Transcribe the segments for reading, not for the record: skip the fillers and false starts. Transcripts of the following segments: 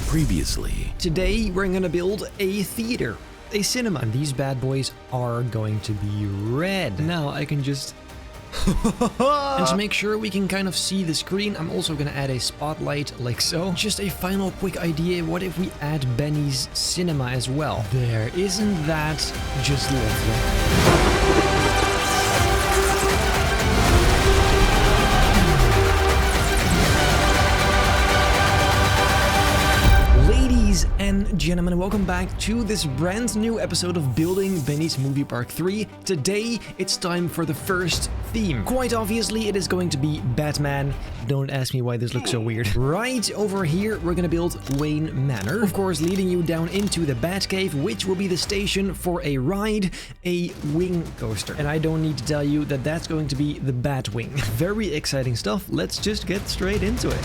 Previously. Today we're gonna build a theater, a cinema, and these bad boys are going to be red. Now I can just... And to make sure we can kind of see the screen, I'm also gonna add a spotlight like so. Just a final quick idea, what if we add Benny's cinema as well? There, isn't that just lovely? Ladies and gentlemen, welcome back to this brand new episode of Building Benny's Movie Park 3. Today, it's time for the first theme. Quite obviously, it is going to be Batman. Don't ask me why this looks so weird. Right over here, we're gonna build Wayne Manor. Of course, leading you down into the Batcave, which will be the station for a ride, a wing coaster. And I don't need to tell you that that's going to be the Batwing. Very exciting stuff. Let's just get straight into it.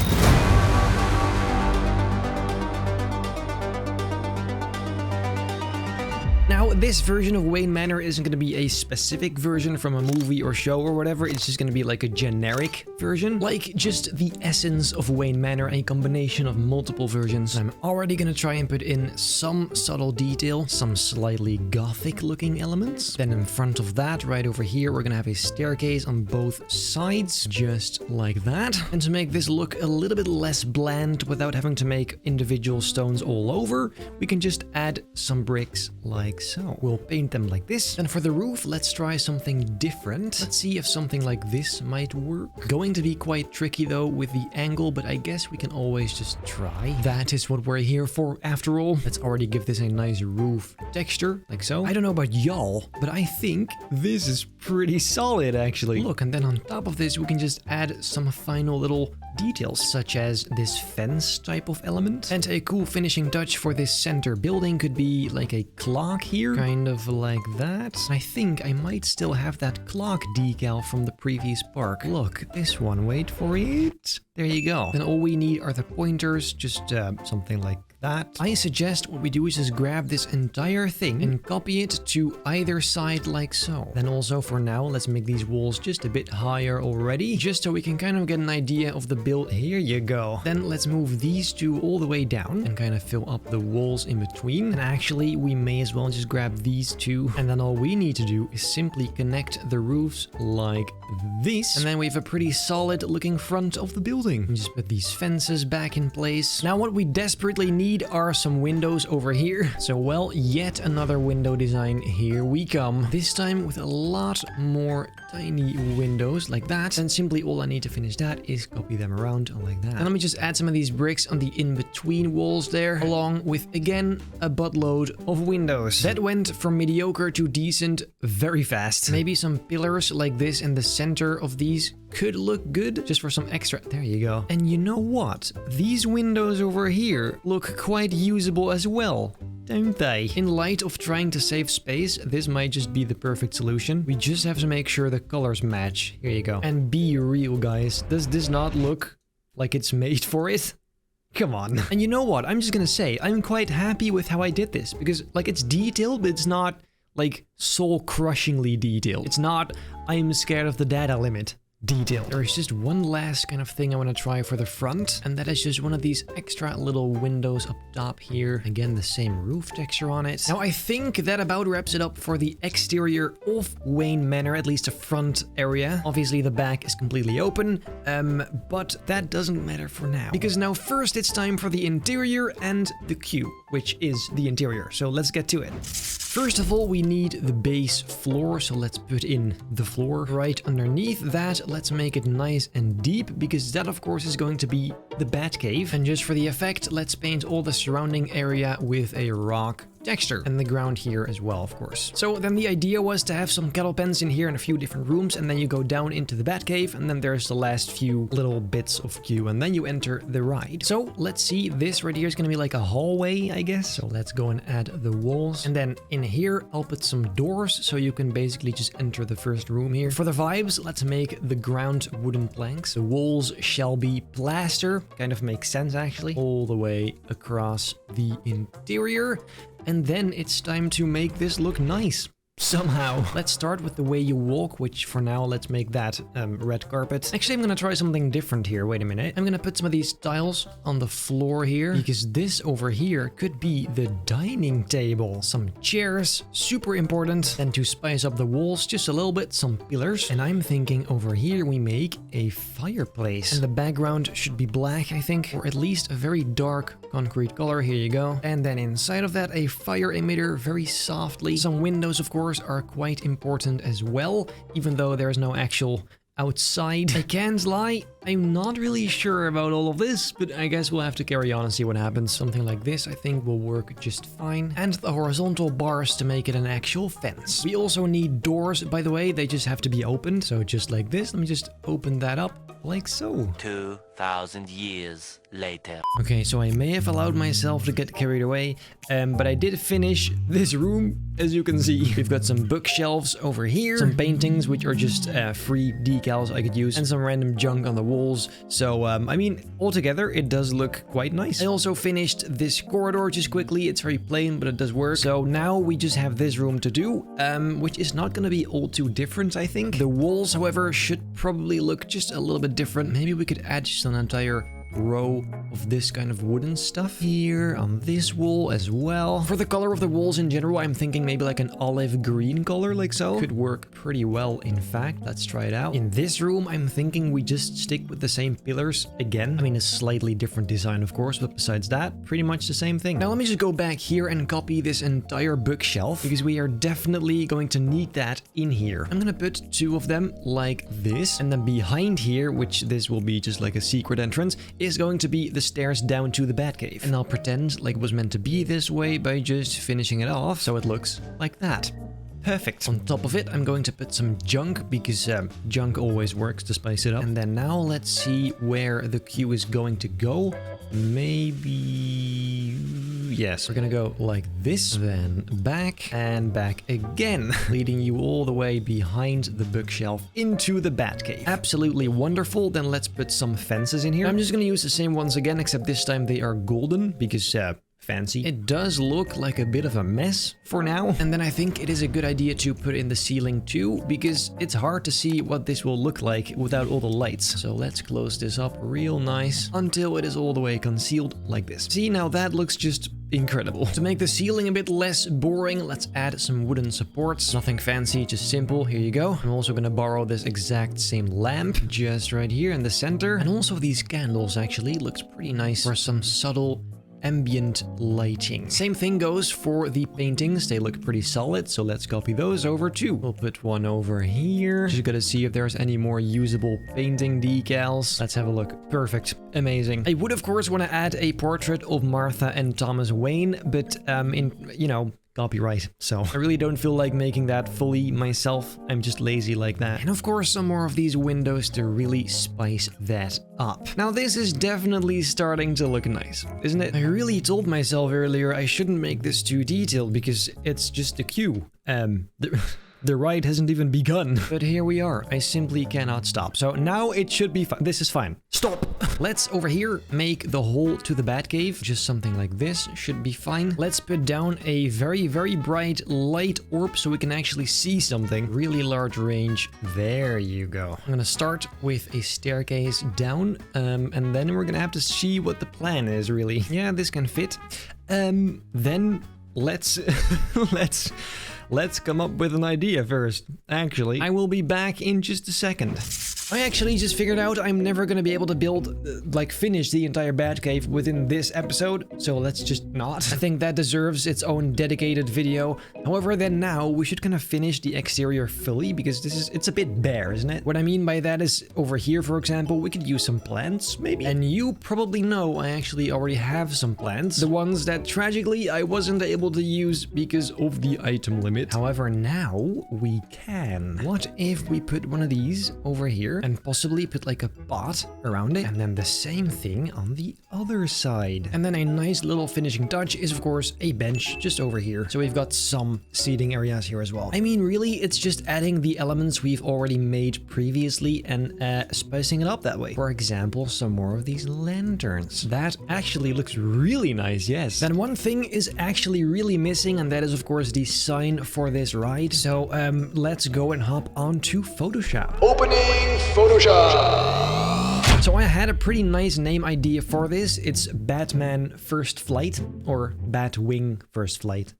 Now, this version of Wayne Manor isn't going to be a specific version from a movie or show or whatever. It's just going to be like a generic version. Like, just the essence of Wayne Manor, a combination of multiple versions. I'm already going to try and put in some subtle detail, some slightly gothic looking elements. Then in front of that, right over here, we're going to have a staircase on both sides, just like that. And to make this look a little bit less bland without having to make individual stones all over, we can just add some bricks like so. We'll paint them like this. And for the roof, let's try something different. Let's see if something like this might work. Going to be quite tricky though with the angle, but I guess we can always just try. That is what we're here for after all. Let's already give this a nice roof texture, like so. I don't know about y'all, but I think this is pretty solid actually. Look, and then on top of this, we can just add some final little details, such as this fence type of element. And a cool finishing touch for this center building could be like a clock here, kind of like that. I think I might still have that clock decal from the previous park. Look, this one, wait for it. There you go. And all we need are the pointers, just something like that. I suggest what we do is just grab this entire thing and copy it to either side like so. Then also for now, let's make these walls just a bit higher already, just so we can kind of get an idea of the build. Here you go. Then let's move these two all the way down and kind of fill up the walls in between. And actually, we may as well just grab these two. And then all we need to do is simply connect the roofs like this. And then we have a pretty solid looking front of the building. And just put these fences back in place. Now what we desperately need are some windows over here. So, well, yet another window design. Here we come. This time with a lot more tiny windows like that. And simply all I need to finish that is copy them around like that. And let me just add some of these bricks on the in-between walls there, along with, again, a buttload of windows. That went from mediocre to decent very fast. Maybe some pillars like this in the center of these could look good, just for some extra. There you go. And you know what? These windows over here look quite usable as well, don't they? In light of trying to save space, this might just be the perfect solution. We just have to make sure the colors match. Here you go. And be real, guys. Does this not look like it's made for it? Come on. And you know what? I'm just gonna say, I'm quite happy with how I did this, because, like, it's detailed, but it's not, like, soul-crushingly detailed. It's not, I'm scared of the data limit detail. There is just one last kind of thing I want to try for the front, and that is just one of these extra little windows up top here. Again, the same roof texture on it. Now, I think that about wraps it up for the exterior of Wayne Manor, at least the front area. Obviously, the back is completely open, but that doesn't matter for now, because now first it's time for the interior and the queue, which is the interior. So let's get to it. First of all, we need the base floor, so let's put in the floor. Right underneath that, let's make it nice and deep, because that of course is going to be the Batcave. And just for the effect, let's paint all the surrounding area with a rock texture, and the ground here as well, of course. So then the idea was to have some kettle pens in here in a few different rooms, and then you go down into the Batcave, and then there's the last few little bits of queue, and then you enter the ride. So let's see, this right here is gonna be like a hallway, I guess. So let's go and add the walls, and then in here I'll put some doors, so you can basically just enter the first room here. For the vibes, let's make the ground wooden planks. The walls shall be plaster, kind of makes sense actually, all the way across the interior. And then it's time to make this look nice. somehow. Let's start with the way you walk, which for now, let's make that red carpet. Actually, I'm gonna try something different here. Wait a minute. I'm gonna put some of these tiles on the floor here, because this over here could be the dining table. Some chairs, super important. And to spice up the walls just a little bit, some pillars. And I'm thinking over here we make a fireplace. And the background should be black, I think, or at least a very dark concrete color. Here you go. And then inside of that, a fire emitter very softly. Some windows, of course, are quite important as well, even though there's no actual outside. I can't lie, I'm not really sure about all of this, but I guess we'll have to carry on and see what happens. Something like this I think will work just fine. And the horizontal bars to make it an actual fence. We also need doors, by the way, they just have to be opened. So just like this, let me just open that up like so. 2,000 years later. Okay, so I may have allowed myself to get carried away, but I did finish this room, as you can see. We've got some bookshelves over here, some paintings, which are just free decals I could use, and some random junk on the walls. So, I mean, altogether, it does look quite nice. I also finished this corridor just quickly. It's very plain, but it does work. So now we just have this room to do, which is not going to be all too different, I think. The walls, however, should probably look just a little bit different. Maybe we could add just an entire row of this kind of wooden stuff here on this wall as well. For the color of the walls in general, I'm thinking maybe like an olive green color, like so. Could work pretty well, in fact. Let's try it out. In this room, I'm thinking we just stick with the same pillars again. I mean, a slightly different design, of course, but besides that, pretty much the same thing. Now, let me just go back here and copy this entire bookshelf, because we are definitely going to need that in here. I'm gonna put 2 of them like this, and then behind here, which this will be just like a secret entrance, is going to be the stairs down to the Batcave. And I'll pretend like it was meant to be this way by just finishing it off so it looks like that. Perfect. On top of it, I'm going to put some junk, because junk always works to spice it up. And then now let's see where the queue is going to go. Maybe... yes, we're gonna go like this, then back and back again, leading you all the way behind the bookshelf into the Batcave. Absolutely wonderful. Then let's put some fences in here. I'm just gonna use the same ones again, except this time they are golden, because fancy. It does look like a bit of a mess for now. And then I think it is a good idea to put in the ceiling too, because it's hard to see what this will look like without all the lights. So let's close this up real nice until it is all the way concealed like this. See, now that looks just incredible. To make the ceiling a bit less boring, let's add some wooden supports. Nothing fancy, just simple. Here you go. I'm also gonna borrow this exact same lamp just right here in the center. And also these candles actually looks pretty nice for some subtle ambient lighting. Same thing goes for the paintings. They look pretty solid, so let's copy those over too. We'll put one over here. Just gotta see if there's any more usable painting decals. Let's have a look. Perfect. Amazing. I would, of course, want to add a portrait of Martha and Thomas Wayne, but copyright. So I really don't feel like making that fully myself. I'm just lazy like that. And of course, some more of these windows to really spice that up. Now, this is definitely starting to look nice, isn't it? I really told myself earlier I shouldn't make this too detailed because it's just a queue. The ride hasn't even begun. But here we are. I simply cannot stop. So now it should be fine. This is fine. Stop. Let's over here make the hole to the Batcave. Just something like this should be fine. Let's put down a very, very bright light orb so we can actually see something. Really large range. There you go. I'm gonna start with a staircase down. And then we're gonna have to see what the plan is, really. Yeah, this can fit. Then let's come up with an idea first. Actually, I will be back in just a second. I actually just figured out I'm never gonna be able to build, finish the entire Batcave within this episode, so let's just not. I think that deserves its own dedicated video. However, then now we should kind of finish the exterior fully, because it's a bit bare, isn't it? What I mean by that is, over here, for example, we could use some plants, maybe? And you probably know I actually already have some plants. The ones that, tragically, I wasn't able to use because of the item limit. However, now we can. What if we put one of these over here? and possibly put like a pot around it. And then the same thing on the other side. And then a nice little finishing touch is of course a bench just over here. So we've got some seating areas here as well. I mean, really, it's just adding the elements we've already made previously and spicing it up that way. For example, some more of these lanterns. That actually looks really nice, yes. Then one thing is actually really missing, and that is of course the sign for this ride. So let's go and hop onto Photoshop. Opening Photoshop. So I had a pretty nice name idea for this. It's Batman First Flight or Batwing First Flight.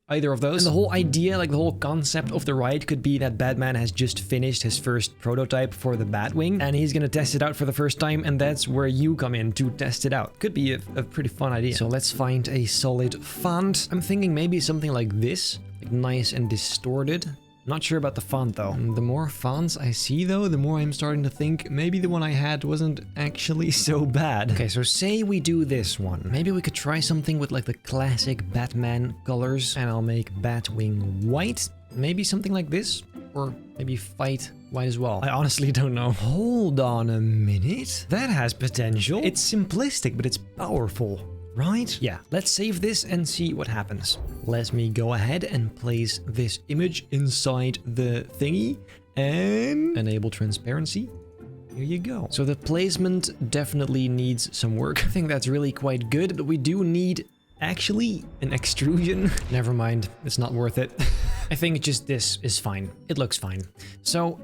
Either of those. And the whole idea, like the whole concept of the ride could be that Batman has just finished his first prototype for the Batwing and he's gonna test it out for the first time, and that's where you come in to test it out. Could be a pretty fun idea. So let's find a solid font. I'm thinking maybe something like this, like nice and distorted. Not sure about the font though. The more fonts I see though, the more I'm starting to think maybe the one I had wasn't actually so bad. Okay, so say we do this one. Maybe we could try something with like the classic Batman colors, and I'll make Batwing white. Maybe something like this, or maybe Fight white as well. I honestly don't know. Hold on a minute. That has potential. It's simplistic, but it's powerful. Right? Yeah, let's save this and see what happens. Let me go ahead and place this image inside the thingy and enable transparency. Here you go. So the placement definitely needs some work. I think that's really quite good, but we do need actually an extrusion. Never mind, it's not worth it. I think just this is fine. It looks fine. So,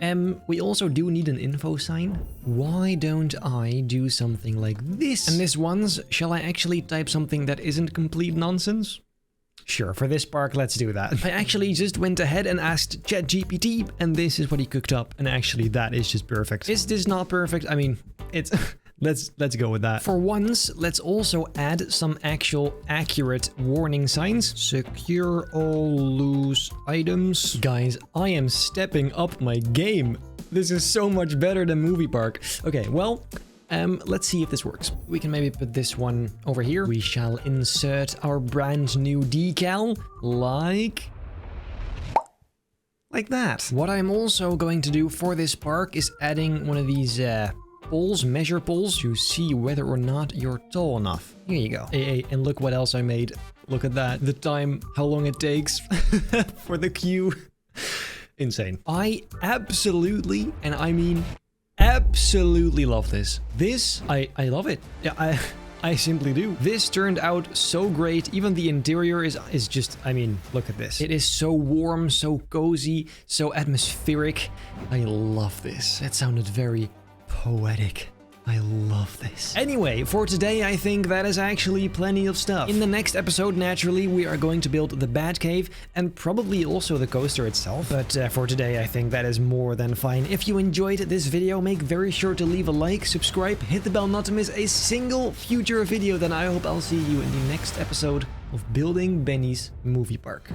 we also do need an info sign. Why don't I do something like this? And this one's, shall I actually type something that isn't complete nonsense? Sure, for this park, let's do that. I actually just went ahead and asked ChatGPT, and this is what he cooked up. And actually, that is just perfect. Is this not perfect? I mean, it's... Let's go with that. For once, let's also add some actual accurate warning signs. Secure all loose items. Guys, I am stepping up my game. This is so much better than Movie Park. Okay, well, let's see if this works. We can maybe put this one over here. We shall insert our brand new decal like that. What I'm also going to do for this park is adding one of these poles, measure poles, to see whether or not you're tall enough. Here you go. Hey, and look what else I made. Look at that. The time, how long it takes for the queue. Insane. I absolutely, and I mean absolutely love this. This, I love it. Yeah, I simply do. This turned out so great. Even the interior is just, I mean, look at this. It is so warm, so cozy, so atmospheric. I love this. It sounded very poetic. I love this. Anyway, for today, I think that is actually plenty of stuff. In the next episode, naturally, we are going to build the Batcave and probably also the coaster itself. But for today, I think that is more than fine. If you enjoyed this video, make very sure to leave a like, subscribe, hit the bell not to miss a single future video. Then I hope I'll see you in the next episode of Building Benny's Movie Park.